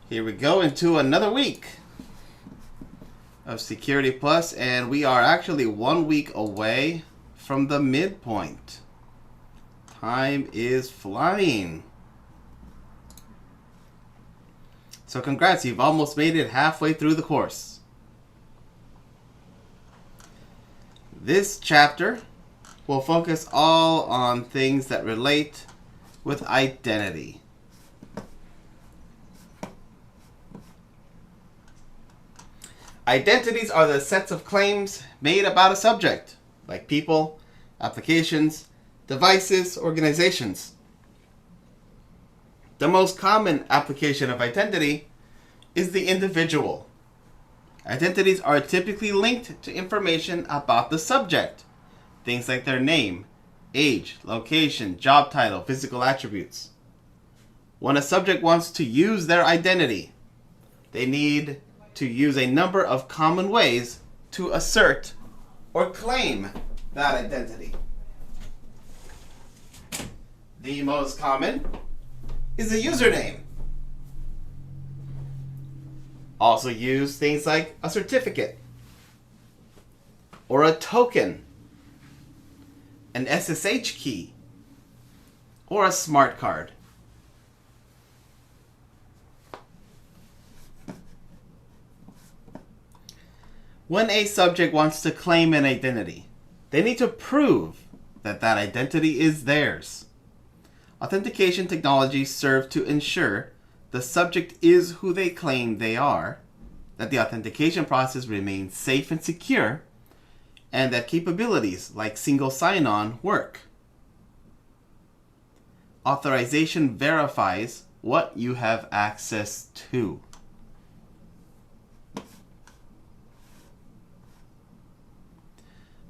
Here we go into another week of Security Plus, and we are actually 1 week away from the midpoint. Time is flying. So congrats, you've almost made it halfway through the course. This chapter will focus all on things that relate with identity. Identities are the sets of claims made about a subject, like people, applications, devices, organizations. The most common application of identity is the individual. Identities are typically linked to information about the subject, things like their name, age, location, job title, physical attributes. When a subject wants to use their identity, they need to use a number of common ways to assert or claim that identity. The most common is a username. Also use things like a certificate or a token, an SSH key, or a smart card. When a subject wants to claim an identity, they need to prove that that identity is theirs. Authentication technologies serve to ensure the subject is who they claim they are, that the authentication process remains safe and secure, and that capabilities like single sign-on work. Authorization verifies what you have access to.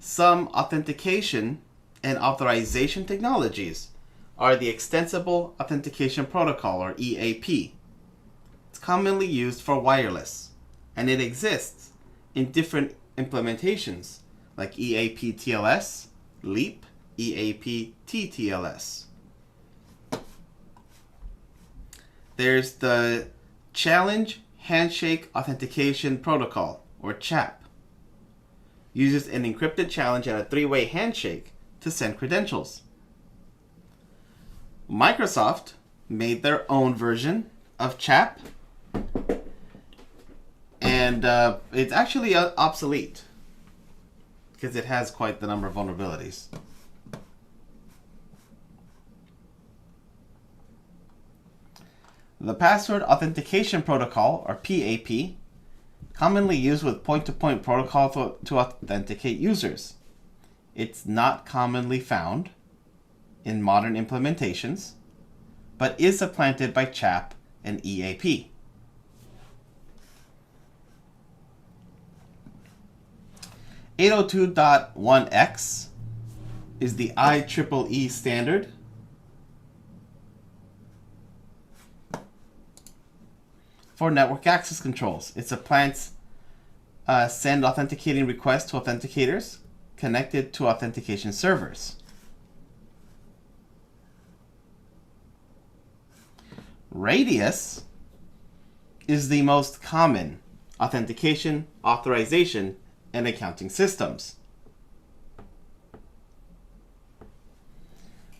Some authentication and authorization technologies are the Extensible Authentication Protocol, or EAP. It's commonly used for wireless, and it exists in different implementations like EAP TLS, LEAP, EAP TTLS. There's the Challenge Handshake Authentication Protocol, or CHAP. Uses an encrypted challenge and a three-way handshake to send credentials. Microsoft made their own version of CHAP, and it's actually obsolete because it has quite the number of vulnerabilities. The Password Authentication Protocol, or PAP, commonly used with point-to-point protocol to authenticate users. It's not commonly found in modern implementations, but is supplanted by CHAP and EAP. .802.1x is the IEEE standard for network access controls. It supplants send authenticating requests to authenticators connected to authentication servers. Radius is the most common authentication, authorization, and accounting systems.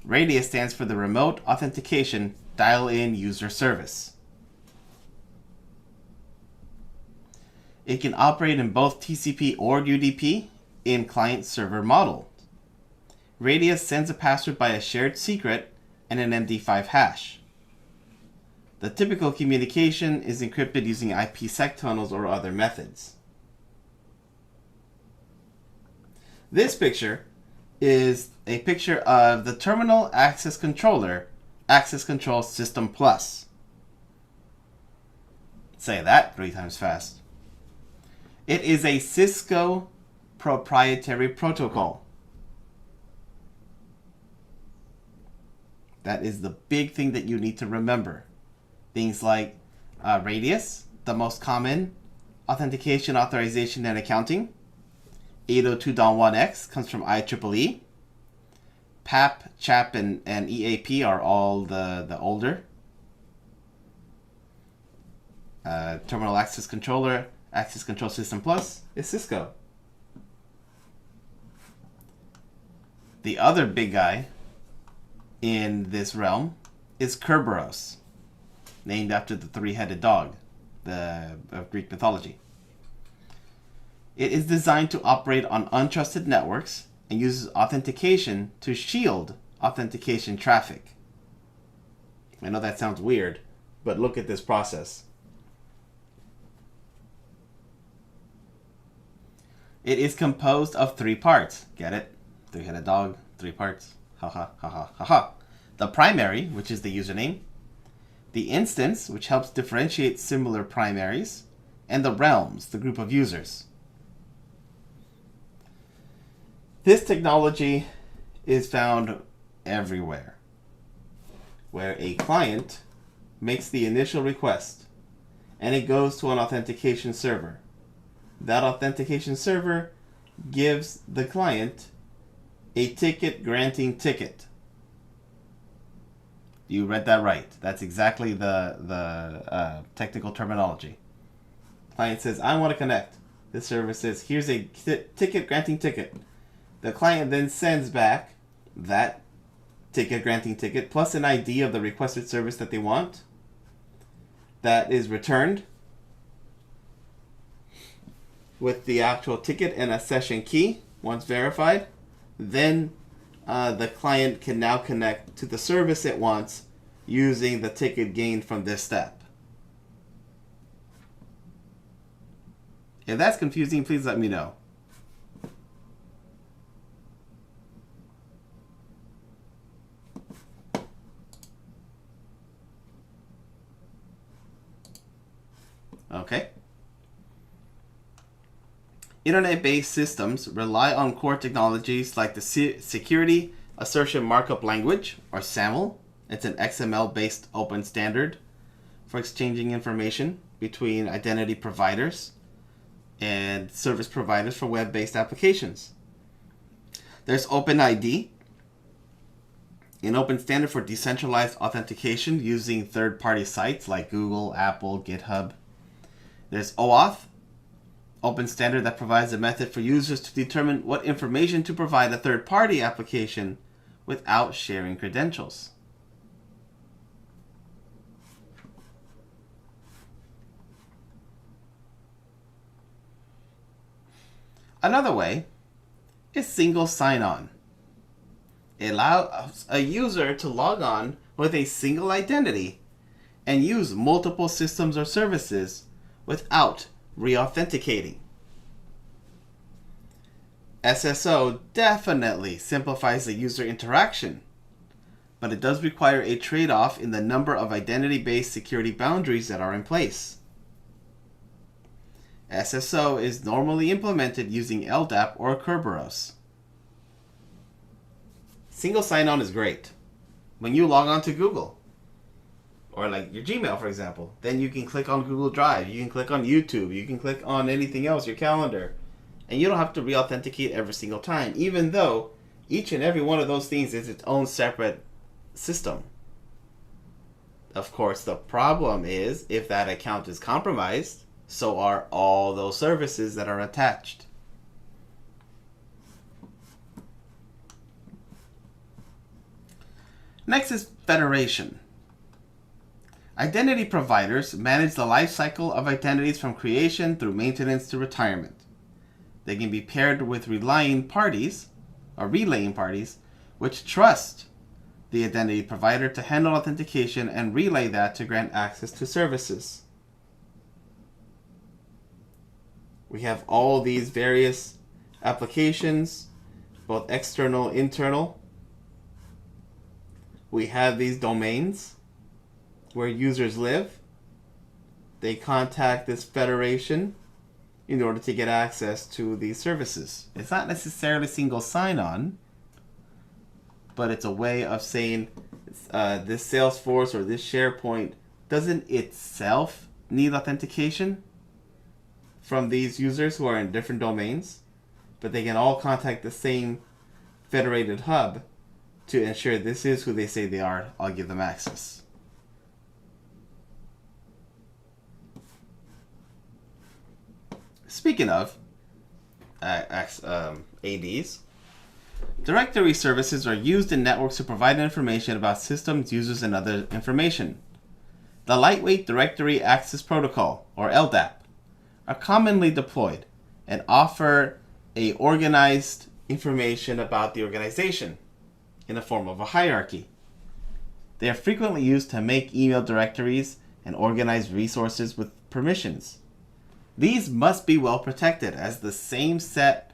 Radius stands for the Remote Authentication Dial-In User Service. It can operate in both TCP or UDP in client-server model. Radius sends a password by a shared secret and an MD5 hash. The typical communication is encrypted using IPsec tunnels or other methods. This picture is a picture of the Terminal Access Controller, Access Control System Plus. Say that 3 times fast. It is a Cisco proprietary protocol. That is the big thing that you need to remember. Things like Radius, the most common authentication, authorization, and accounting. 802.1x comes from IEEE. PAP, CHAP, and EAP are all the older. Terminal Access Controller, Access Control System Plus is Cisco. The other big guy in this realm is Kerberos, named after the three-headed dog of Greek mythology. It is designed to operate on untrusted networks and uses authentication to shield authentication traffic. I know that sounds weird, but look at this process. It is composed of 3 parts. Get it? Three-headed dog, 3 parts. Ha ha ha ha ha ha. The primary, which is the username. The instance, which helps differentiate similar primaries. And the realms, the group of users. This technology is found everywhere, where a client makes the initial request and it goes to an authentication server. That authentication server gives the client a ticket granting ticket. You read that right. That's exactly the technical terminology. Client says, I want to connect. The server says, here's a ticket granting ticket. The client then sends back that ticket granting ticket plus an ID of the requested service that they want. That is returned with the actual ticket and a session key. Once verified, then the client can now connect to the service it wants using the ticket gained from this step. If that's confusing, please let me know. Okay. Internet-based systems rely on core technologies like the Security Assertion Markup Language, or SAML. It's an XML-based open standard for exchanging information between identity providers and service providers for web-based applications. There's OpenID, an open standard for decentralized authentication using third-party sites like Google, Apple, GitHub. There's OAuth, open standard that provides a method for users to determine what information to provide a third-party application without sharing credentials. Another way is single sign-on. It allows a user to log on with a single identity and use multiple systems or services without re-authenticating. SSO definitely simplifies the user interaction, but it does require a trade-off in the number of identity-based security boundaries that are in place. SSO is normally implemented using LDAP or Kerberos. Single sign-on is great. When you log on to Google, or like your Gmail, for example, then you can click on Google Drive, you can click on YouTube, you can click on anything else, your calendar, and you don't have to re-authenticate every single time, even though each and every one of those things is its own separate system. Of course, the problem is if that account is compromised, so are all those services that are attached. Next is federation. Identity providers manage the life cycle of identities from creation through maintenance to retirement. They can be paired with relaying parties, which trust the identity provider to handle authentication and relay that to grant access to services. We have all these various applications, both external, internal. We have these domains where users live. They contact this federation in order to get access to these services. It's not necessarily single sign-on, but it's a way of saying this Salesforce or this SharePoint doesn't itself need authentication from these users who are in different domains, but they can all contact the same federated hub to ensure this is who they say they are. I'll give them access. Speaking of ADs, directory services are used in networks to provide information about systems, users, and other information. The Lightweight Directory Access Protocol, or LDAP, are commonly deployed and offer a organized information about the organization in the form of a hierarchy. They are frequently used to make email directories and organize resources with permissions. These must be well protected, as the same set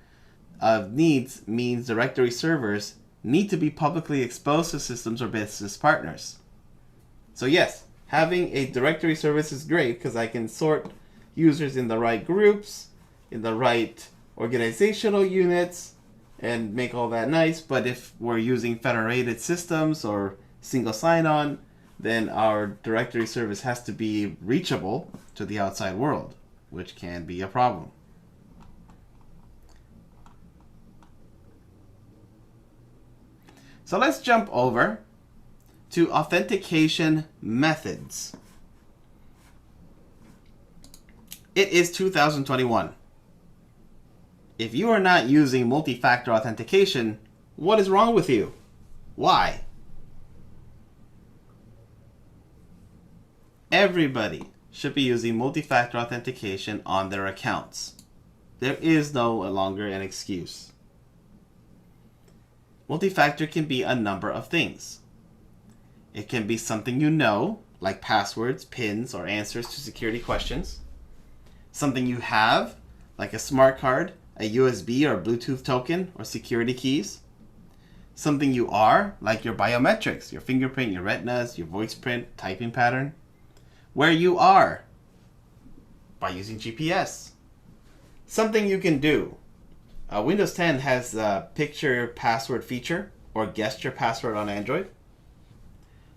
of needs means directory servers need to be publicly exposed to systems or business partners. So yes, having a directory service is great because I can sort users in the right groups, in the right organizational units, and make all that nice. But if we're using federated systems or single sign-on, then our directory service has to be reachable to the outside world, which can be a problem. So let's jump over to authentication methods. It is 2021. If you are not using multi-factor authentication, what is wrong with you? Why? Everybody should be using multi-factor authentication on their accounts. There is no longer an excuse. Multi-factor can be a number of things. It can be something you know, like passwords, pins, or answers to security questions. Something you have, like a smart card, a USB or Bluetooth token, or security keys. Something you are, like your biometrics, your fingerprint, your retinas, your voice print, typing pattern. Where you are, by using GPS. Something you can do. Windows 10 has a picture password feature, or guess your password on Android.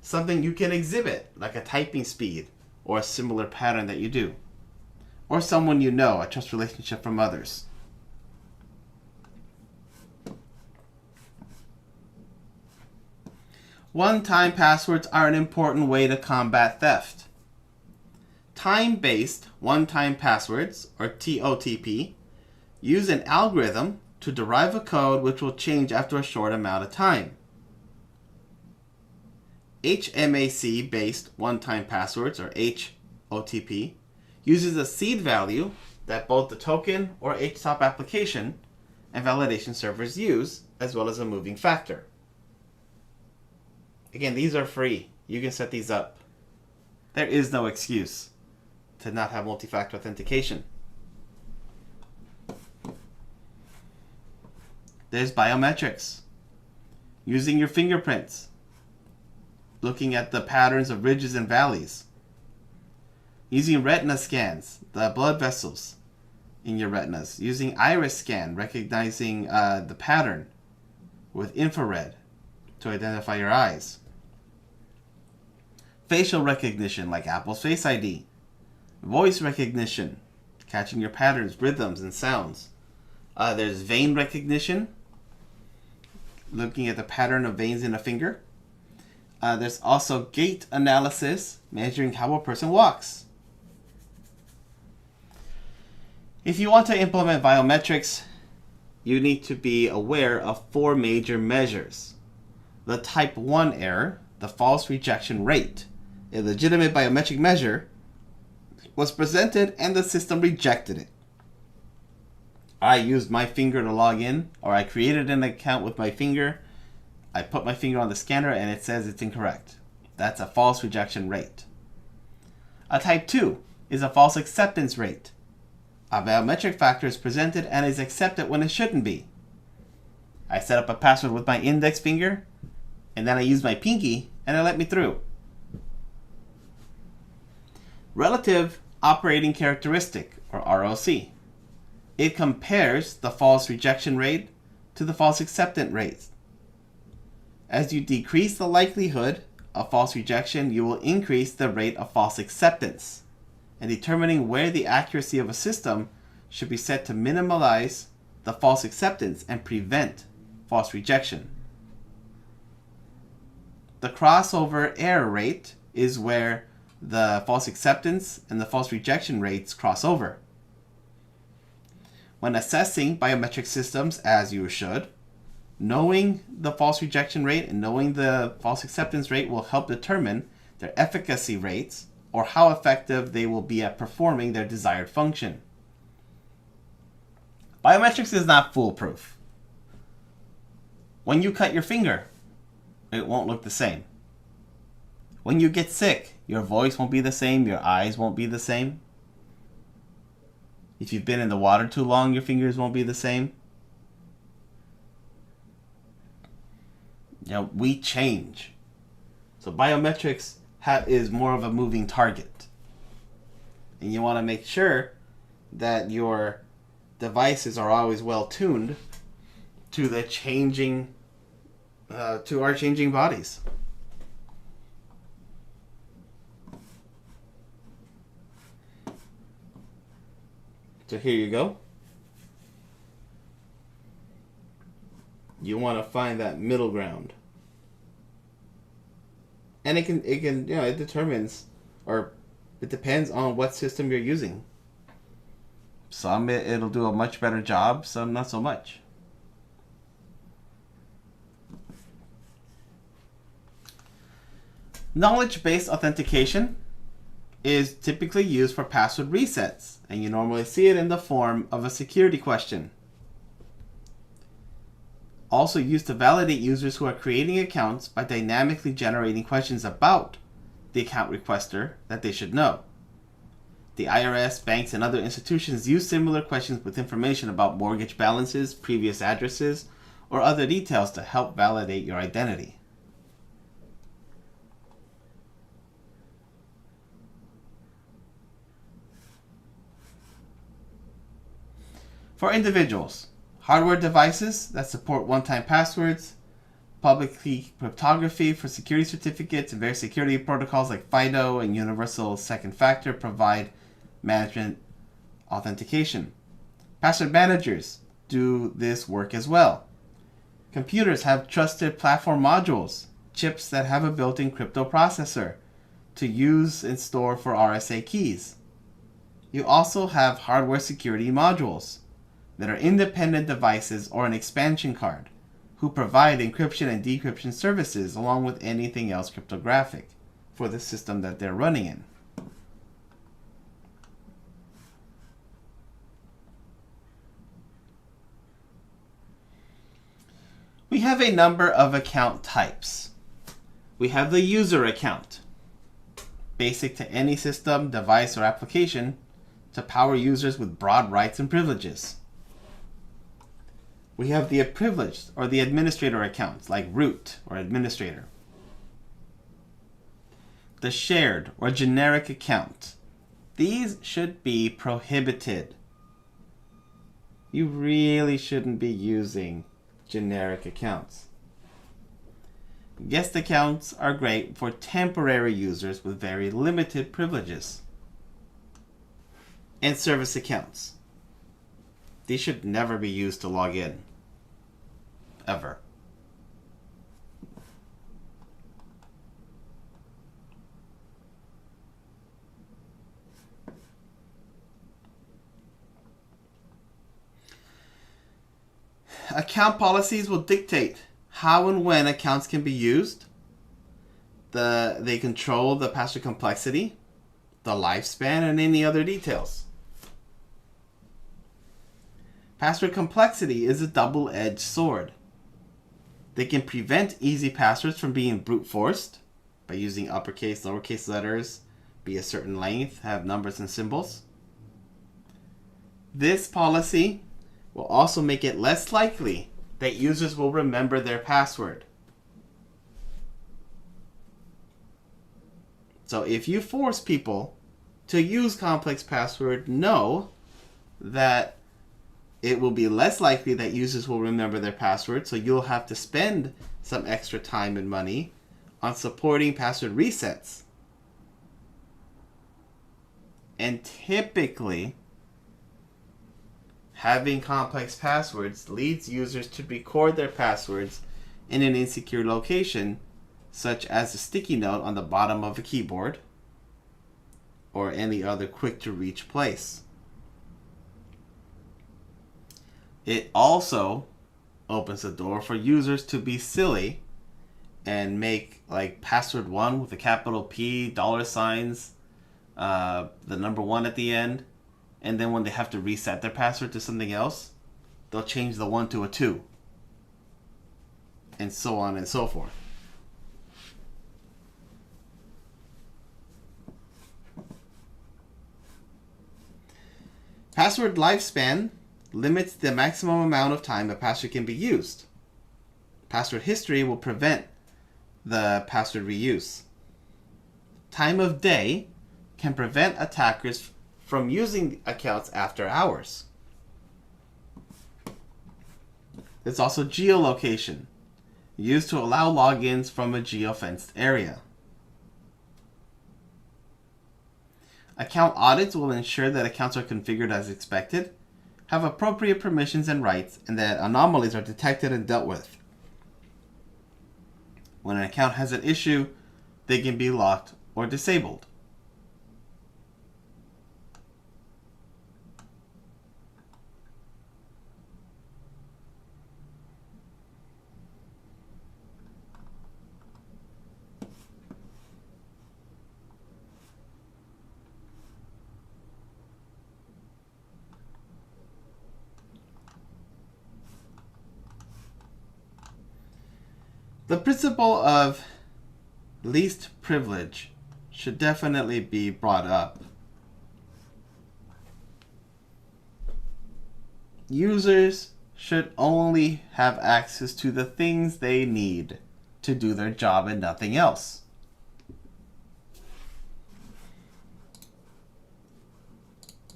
Something you can exhibit, like a typing speed, or a similar pattern that you do. Or someone you know, a trust relationship from others. One-time passwords are an important way to combat theft. Time-based one-time passwords, or TOTP, use an algorithm to derive a code which will change after a short amount of time. HMAC-based one-time passwords, or HOTP, uses a seed value that both the token or HTOP application and validation servers use, as well as a moving factor. Again, these are free. You can set these up. There is no excuse to not have multi-factor authentication. There's biometrics. Using your fingerprints. Looking at the patterns of ridges and valleys. Using retina scans, the blood vessels in your retinas. Using iris scan, recognizing the pattern with infrared to identify your eyes. Facial recognition, like Apple's Face ID. Voice recognition, catching your patterns, rhythms, and sounds. There's vein recognition, looking at the pattern of veins in a finger. There's also gait analysis, measuring how a person walks. If you want to implement biometrics, you need to be aware of 4 major measures. The type 1 error, the false rejection rate. A legitimate biometric measure was presented and the system rejected it. I used my finger to log in, or I created an account with my finger. I put my finger on the scanner and it says it's incorrect. That's a false rejection rate. A type 2 is a false acceptance rate. A biometric factor is presented and is accepted when it shouldn't be. I set up a password with my index finger, and then I used my pinky, and it let me through. Relative operating characteristic, or ROC. It compares the false rejection rate to the false acceptance rate. As you decrease the likelihood of false rejection, you will increase the rate of false acceptance. And determining where the accuracy of a system should be set to minimize the false acceptance and prevent false rejection. The crossover error rate is where the false acceptance and the false rejection rates cross over. When assessing biometric systems, as you should, knowing the false rejection rate and knowing the false acceptance rate will help determine their efficacy rates or how effective they will be at performing their desired function. Biometrics is not foolproof. When you cut your finger, it won't look the same. When you get sick, your voice won't be the same, your eyes won't be the same. If you've been in the water too long, your fingers won't be the same. We change. So biometrics is more of a moving target. And you want to make sure that your devices are always well tuned to the changing, to our changing bodies. So here you go. You want to find that middle ground. And it determines, or it depends on what system you're using. Some it'll do a much better job, some not so much. Knowledge-based authentication is typically used for password resets, and you normally see it in the form of a security question. Also used to validate users who are creating accounts by dynamically generating questions about the account requester that they should know. The IRS, banks, and other institutions use similar questions with information about mortgage balances, previous addresses, or other details to help validate your identity. For individuals, hardware devices that support one-time passwords, public key cryptography for security certificates, and various security protocols like FIDO and Universal Second Factor provide management authentication. Password managers do this work as well. Computers have trusted platform modules, chips that have a built-in crypto processor to use and store for RSA keys. You also have hardware security modules that are independent devices or an expansion card who provide encryption and decryption services along with anything else cryptographic for the system that they're running in. We have a number of account types. We have the user account, basic to any system, device, or application to power users with broad rights and privileges. We have the privileged or the administrator accounts like root or administrator. The shared or generic account. These should be prohibited. You really shouldn't be using generic accounts. Guest accounts are great for temporary users with very limited privileges. And service accounts. These should never be used to log in. Ever. Account policies will dictate how and when accounts can be used. They control the password complexity, the lifespan, and any other details. Password complexity is a double-edged sword. They can prevent easy passwords from being brute forced by using uppercase, lowercase letters, be a certain length, have numbers and symbols. This policy will also make it less likely that users will remember their password. So if you force people to use complex password, know that it will be less likely that users will remember their password, so you'll have to spend some extra time and money on supporting password resets. And typically, having complex passwords leads users to record their passwords in an insecure location, such as a sticky note on the bottom of a keyboard or any other quick-to-reach place. It also opens the door for users to be silly and make like password 1 with a capital P, dollar signs, the number 1 at the end, and then when they have to reset their password to something else, they'll change the 1 to a 2, and so on and so forth. Password lifespan limits the maximum amount of time a password can be used. Password history will prevent the password reuse. Time of day can prevent attackers from using accounts after hours. There's also geolocation, used to allow logins from a geofenced area. Account audits will ensure that accounts are configured as expected, have appropriate permissions and rights, and that anomalies are detected and dealt with. When an account has an issue, they can be locked or disabled. The principle of least privilege should definitely be brought up. Users should only have access to the things they need to do their job and nothing else.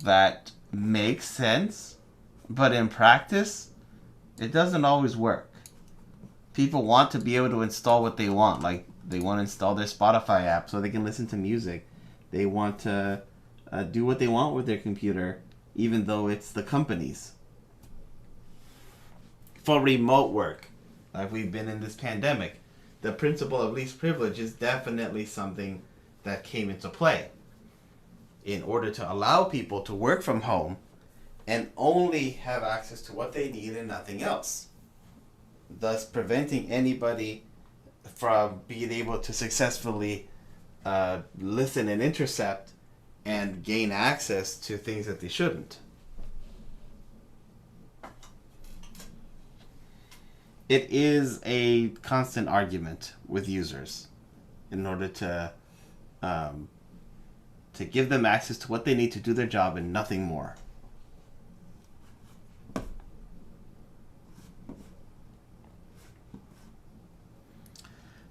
That makes sense, but in practice, it doesn't always work. People want to be able to install what they want. Like, they want to install their Spotify app so they can listen to music. They want to do what they want with their computer, even though it's the company's. For remote work, like we've been in this pandemic, the principle of least privilege is definitely something that came into play in order to allow people to work from home and only have access to what they need and nothing else, thus preventing anybody from being able to successfully listen and intercept and gain access to things that they shouldn't. It is a constant argument with users in order to give them access to what they need to do their job and nothing more.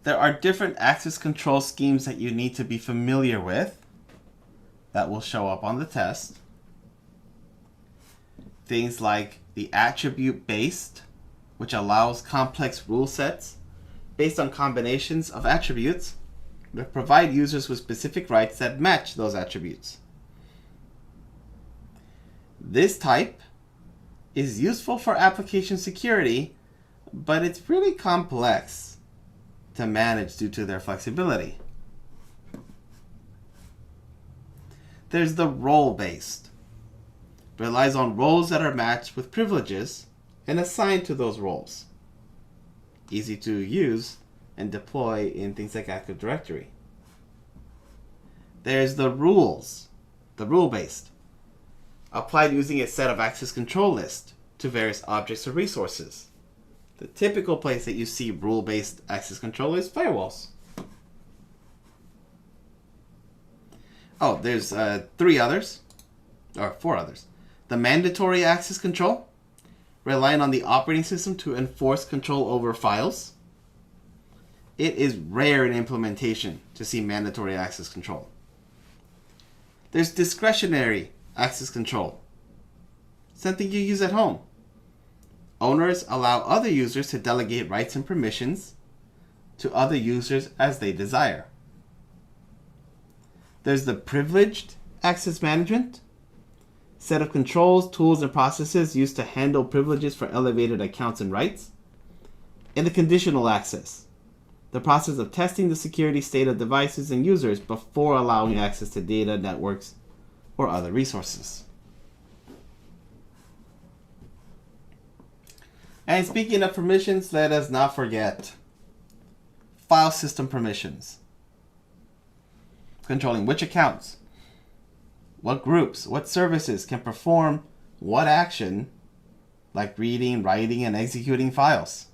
There are different access control schemes that you need to be familiar with that will show up on the test. Things like the attribute-based, which allows complex rule sets based on combinations of attributes that provide users with specific rights that match those attributes. This type is useful for application security, but it's really complex to manage due to their flexibility. There's the role-based. It relies on roles that are matched with privileges and assigned to those roles. Easy to use and deploy in things like Active Directory. There's the rules, the rule-based, applied using a set of access control lists to various objects or resources. The typical place that you see rule-based access control is firewalls. Oh, there's 4 others. The mandatory access control, relying on the operating system to enforce control over files. It is rare in implementation to see mandatory access control. There's discretionary access control, something you use at home. Owners allow other users to delegate rights and permissions to other users as they desire. There's the privileged access management, set of controls, tools, and processes used to handle privileges for elevated accounts and rights. And the conditional access, the process of testing the security state of devices and users before allowing access to data, networks, or other resources. And speaking of permissions, let us not forget file system permissions. Controlling which accounts, what groups, what services can perform what action, like reading, writing, and executing files.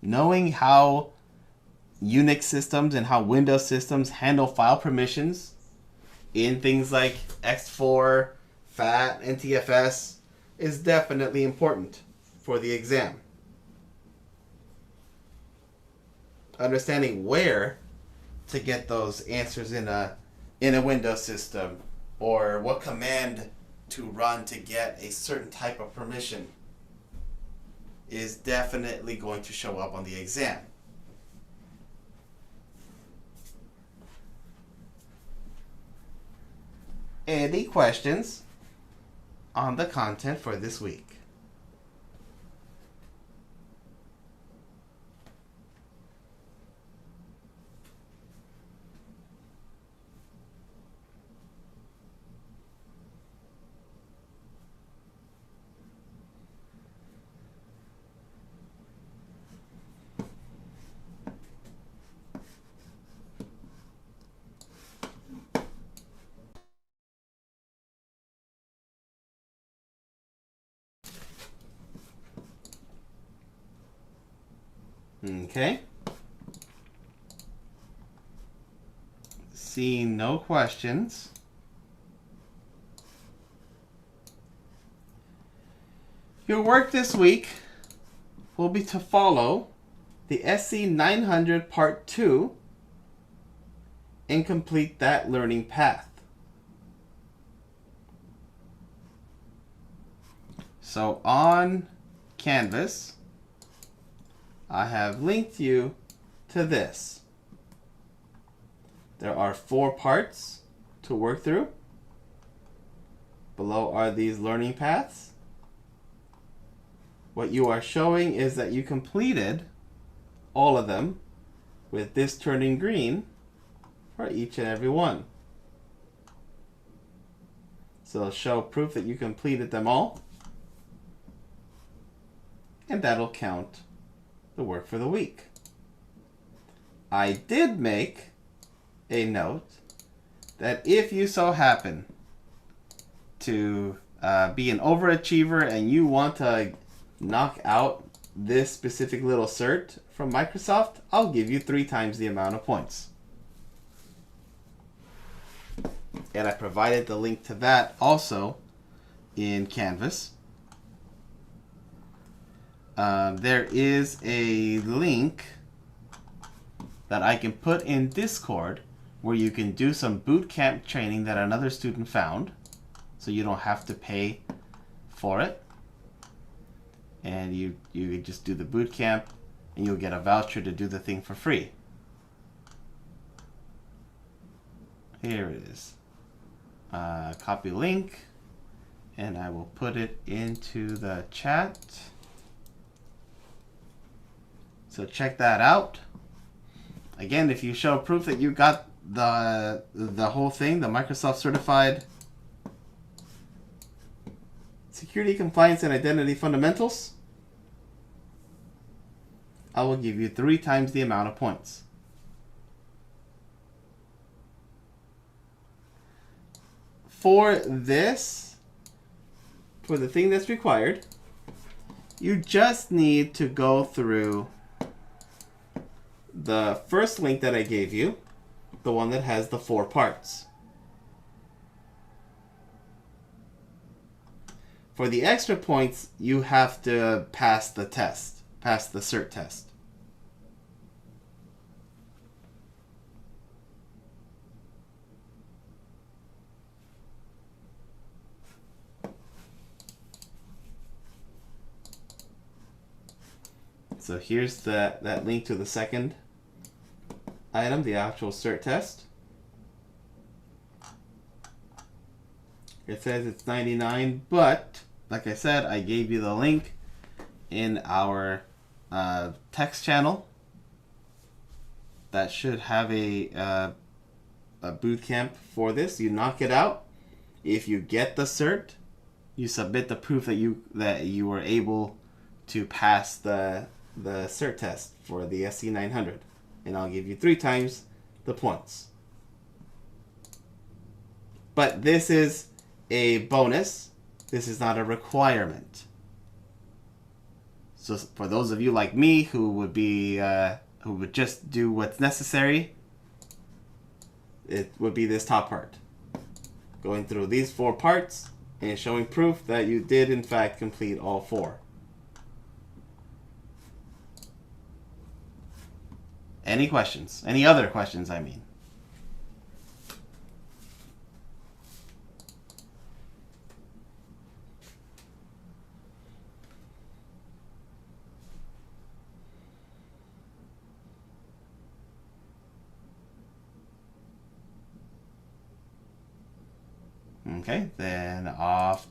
Knowing how Unix systems and how Windows systems handle file permissions in things like X4, FAT, NTFS is definitely important for the exam. Understanding where to get those answers in a Windows system, or what command to run to get a certain type of permission, is definitely going to show up on the exam. Any questions on the content for this week? Okay. Seeing no questions. Your work this week will be to follow the SC 900 Part 2 and complete that learning path. So on Canvas, I have linked you to this. There are 4 parts to work through. Below are these learning paths. What you are showing is that you completed all of them with this turning green for each and every one. So it'll show proof that you completed them all, and that'll count the work for the week. I did make a note that if you so happen to be an overachiever and you want to knock out this specific little cert from Microsoft, I'll give you 3 times the amount of points. And I provided the link to that also in Canvas. There is a link that I can put in Discord where you can do some boot camp training that another student found, so you don't have to pay for it. And you just do the boot camp and you'll get a voucher to do the thing for free. Here it is. Copy link, and I will put it into the chat. So check that out. Again, if you show proof that you got the whole thing, the Microsoft Certified Security, Compliance, and Identity Fundamentals, I will give you 3 times the amount of points. For this, for the thing that's required, you just need to go through the first link that I gave you, the one that has the 4 parts. For the extra points, you have to pass the test, pass the cert test. So here's that link to the second item, the actual cert test. It says it's 99, but like I said, I gave you the link in our text channel that should have a boot camp for this. You knock it out. If you get the cert, you submit the proof that you were able to pass the cert test for the SC900, and I'll give you 3 times the points. But this is a bonus. This is not a requirement. So for those of you like me who would just do what's necessary, it would be this top part. Going through these 4 parts and showing proof that you did in fact complete all 4. Any questions? Any other questions, I mean? Okay, then off